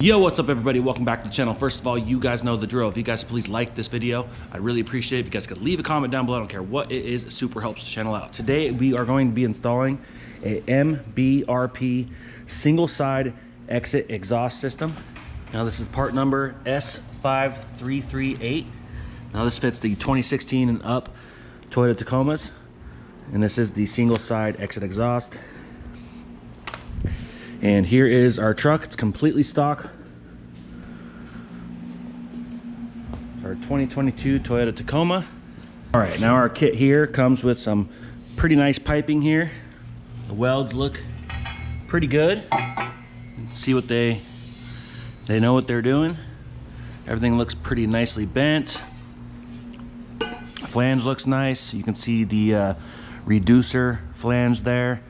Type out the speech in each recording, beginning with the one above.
Yo, what's up everybody? Welcome back to the channel. First of all, you guys know the drill. If you guys please like this video, I'd really appreciate it. If you guys could leave a comment down below, I don't care what it is, it super helps the channel out. Today we are going to be installing a MBRP single side exit exhaust system. Now this is part number S5338. Now this fits the 2016 and up Toyota Tacomas, and this is the single side exit exhaust. And here is our truck. It's completely stock. Our 2022 Toyota Tacoma. All right, now our kit here comes with some pretty nice piping here. The welds look pretty good. See what they know what they're doing. Everything looks pretty nicely bent. Flange looks nice. You can see the reducer flange there,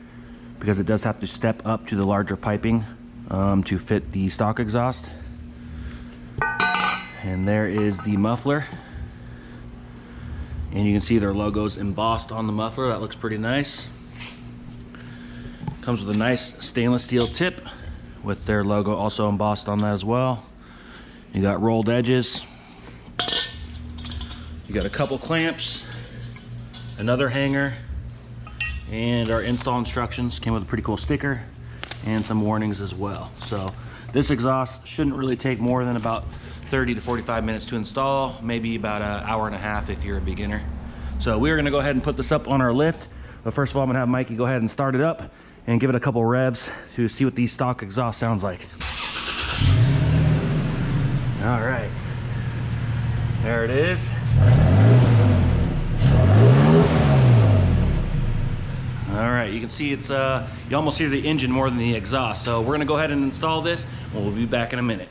because it does have to step up to the larger piping to fit the stock exhaust. And there is the muffler. And you can see their logos embossed on the muffler. That looks pretty nice. Comes with a nice stainless steel tip with their logo also embossed on that as well. You got rolled edges. You got a couple clamps, another hanger, and our install instructions came with a pretty cool sticker and some warnings as well. So this exhaust shouldn't really take more than about 30 to 45 minutes to install, maybe about an hour and a half if you're a beginner. So we're gonna go ahead and put this up on our lift. But first of all, I'm gonna have Mikey go ahead and start it up and give it a couple revs to see what the stock exhaust sounds like. All right, there it is. All right, you can see it's, you almost hear the engine more than the exhaust. So we're gonna go ahead and install this, and we'll be back in a minute.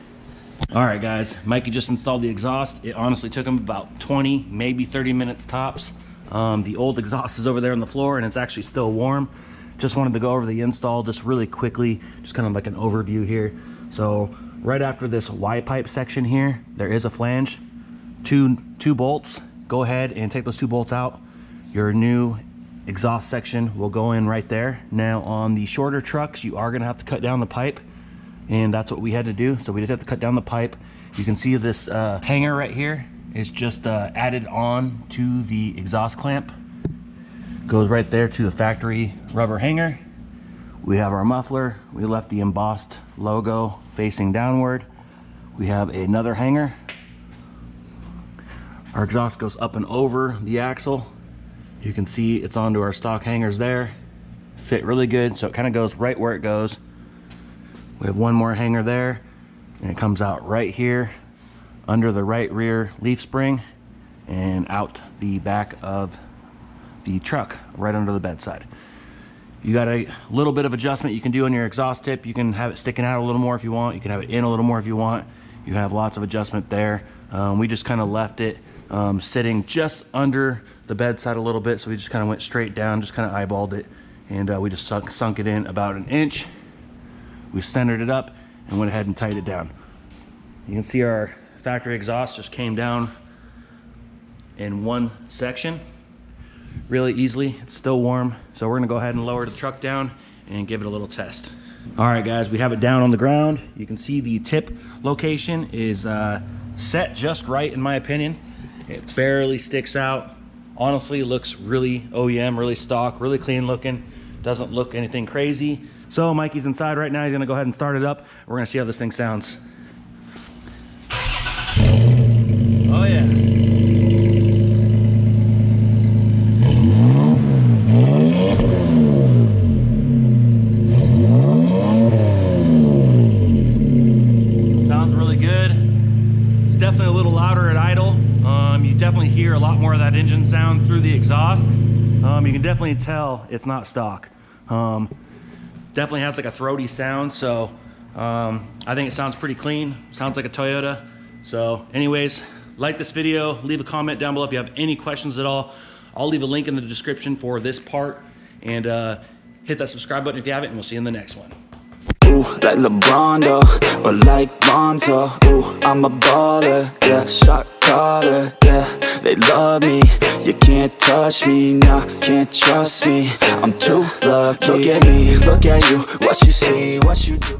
All right, guys, Mikey just installed the exhaust. It honestly took him about 20, maybe 30 minutes tops. The old exhaust is over there on the floor, and it's actually still warm. Just wanted to go over the install just really quickly, just kind of like an overview here. So right after this Y-pipe section here, there is a flange, two bolts. Go ahead and take those two bolts out. Your new exhaust section will go in right there. Now on the shorter trucks, you are gonna have to cut down the pipe, and that's what we had to do. So we did have to cut down the pipe. You can see this hanger right here is just added on to the exhaust clamp. Goes right there to the factory rubber hanger. We have our muffler. We left the embossed logo facing downward. We have another hanger. Our exhaust goes up and over the axle. You can see it's onto our stock hangers there. Fit really good, so it kind of goes right where it goes. We have one more hanger there, and it comes out right here under the right rear leaf spring and out the back of the truck, right under the bedside. You got a little bit of adjustment you can do on your exhaust tip. You can have it sticking out a little more if you want. You can have it in a little more if you want. You have lots of adjustment there. We just kind of left it sitting just under the bedside a little bit, so we just kind of went straight down, just kind of eyeballed it, and we just sunk it in about an inch. We centered it up and went ahead and tightened it down. You can see our factory exhaust just came down in one section really easily. It's still warm, so we're gonna go ahead and lower the truck down and give it a little test. All right, guys, we have it down on the ground. You can see the tip location is set just right, in my opinion. It barely sticks out. Honestly, looks really OEM, really stock, really clean looking. Doesn't look anything crazy. So Mikey's inside right now. He's gonna go ahead and start it up. We're gonna see how this thing sounds. Oh yeah. Sounds really good. It's definitely a little louder at idle. You definitely hear a lot more of that engine sound through the exhaust. You can definitely tell it's not stock. Definitely has like a throaty sound, so I think it sounds pretty clean. Sounds like a Toyota. So anyways, like this video, leave a comment down below if you have any questions at all. I'll leave a link in the description for this part, and hit that subscribe button if you haven't, and we'll see you in the next one. Ooh, like LeBron, though, or like Lonzo. Ooh, I'm a baller, yeah, shot caller, yeah. They love me, you can't touch me, nah, can't trust me. I'm too lucky. Look at me, look at you, what you see, what you do.